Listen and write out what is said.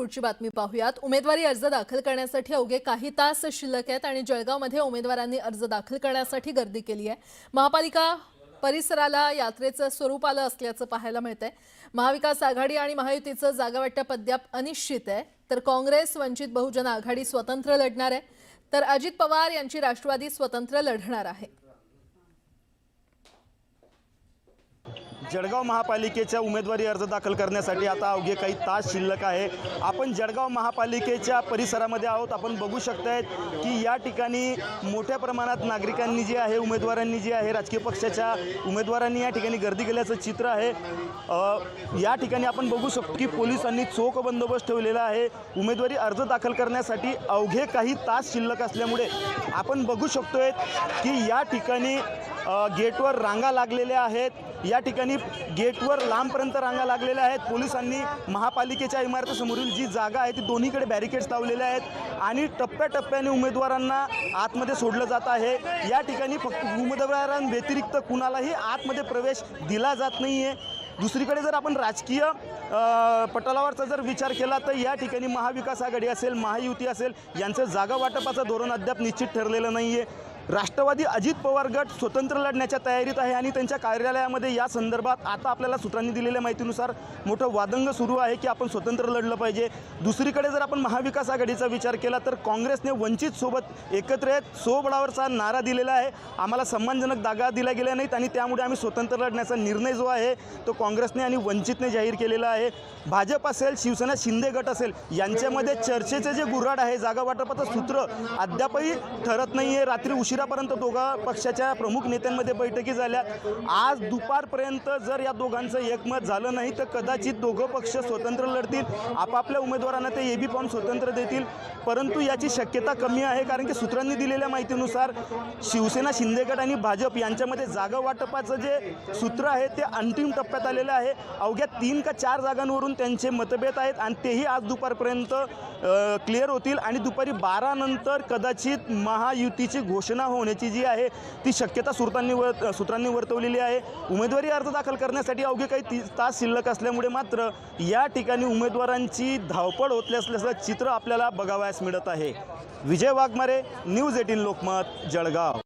पुढची बातमी पाहूयात। उमेदवारी अर्ज दाखल करण्यासाठी अवघे काही तास शिल्लक आहेत आणि जळगावमध्ये उमेदवारांनी अर्ज दाखल करण्यासाठी गर्दी केली आहे। महापालिका परिसराला यात्रेचं स्वरूप आलं असल्याचं पाहायला मिळतंय। महाविकास आघाडी आणि महायुतीचं जागावाटप अद्याप अनिश्चित आहे, तर काँग्रेस वंचित बहुजन आघाडी स्वतंत्र लढणार आहे, तर अजित पवार यांची राष्ट्रवादी स्वतंत्र लढणार आहे। जळगाव महापालिकेच्या उमेदवारी अर्ज दाखल करण्यासाठी आता अवघे काही तास शिल्लक आहे। आपण जळगाव महापालिकेच्या परिसरामध्ये आहोत। आपण बघू शकताय की या ठिकाणी मोठ्या प्रमाणात नागरिकांनी जे आहे, उमेदवारांनी जे आहे, राजकीय पक्षाच्या उमेदवारांनी या ठिकाणी गर्दी केल्याचं चित्र आहे। या ठिकाणी आपण बघू शकतो की पोलिसांनी चोख बंदोबस्त ठेवलेला आहे। उमेदवारी अर्ज दाखल करण्यासाठी अवघे काही तास शिल्लक असल्यामुळे आपण बघू शकतोय की या ठिकाणी गेटवर रांगा लागलेल्या आहेत। या ठिकाणी गेटवर लांबपर्यंत रांगा लागलेल्या आहेत। पोलिसांनी महापालिकेच्या इमारतीसमोरील जी जागा आहे ती दोन्हीकडे बॅरिकेड्स लावलेले आहेत आणि टप्प्याटप्प्याने उमेदवारांना आतमध्ये सोडलं जात आहे। या ठिकाणी फक्त उमेदवारांव्यतिरिक्त कुणालाही आतमध्ये प्रवेश दिला जात नाही आहे। दुसरीकडे जर आपण राजकीय पटलावरचा जर विचार केला तर या ठिकाणी महाविकास आघाडी असेल, महायुती असेल, यांचं जागा वाटपाचं धोरण अद्याप निश्चित ठरलेलं नाही आहे। राष्ट्रवादी अजित पवार गट स्वतंत्र लढण्याच्या तयारीत आहे आणि त्यांच्या कार्यालयामध्ये या संदर्भात आता आपल्याला सूत्रांनी दिलेल्या माहितीनुसार मोठं वादंग सुरू आहे की आपण स्वतंत्र लढलं पाहिजे। दुसरीकडे जर आपण महाविकास आघाडीचा विचार केला तर काँग्रेसने वंचित सोबत एकत्र येत सोबळावरचा नारा दिलेला आहे। आम्हाला सम्मानजनक जागा दिल्या गेल्या नाहीत आणि त्यामुळे आम्ही स्वतंत्र लढण्याचा निर्णय जो आहे तो काँग्रेसने आणि वंचितने जाहीर केलेला आहे। भाजप असेल, शिवसेना, शिंदे गट असेल, यांच्यामध्ये चर्चेचे जे गुऱ्हाड आहे, जागा वाटपाचं सूत्र अद्यापही ठरत नाही आहे। रात्री उशिरापर्यंत दोघा पक्षाच्या प्रमुख नेत्यांमध्ये बैठकी झाल्या। आज दुपारपर्यंत जर या दोघांचं एकमत झालं नाही तर कदाचित दोघं पक्ष स्वतंत्र लढतील, आपापल्या उमेदवारांना ते एबी फॉर्म स्वतंत्र देतील, परंतु याची शक्यता कमी आहे। कारण की सूत्रांनी दिलेल्या माहितीनुसार शिवसेना, शिंदे गट आणि भाजप यांच्यामध्ये जागा वाटपाचं जे सूत्र आहे ते अंतिम टप्प्यात आलेलं आहे। अवघ्या 3 का 4 जागांवरून त्यांचे मतभेद आहेत आणि तेही आज दुपारपर्यंत क्लिअर होतील आणि दुपारी 12 नंतर कदाचित महायुतीची घोषणा होण्याची जी आहे ती शक्यता सूत्रांनी वर्तवलेली आहे। उमेदवारी अर्ज दाखल करण्यासाठी अवघे काही 30 तास शिल्लक असल्यामुळे मात्र या ठिकाणी उमेदवारांची धावपळ होत असल्याचं चित्र आपल्याला बघावयास मिळत आहे। विजय वाघमारे, न्यूज 18 लोकमत, जळगाव।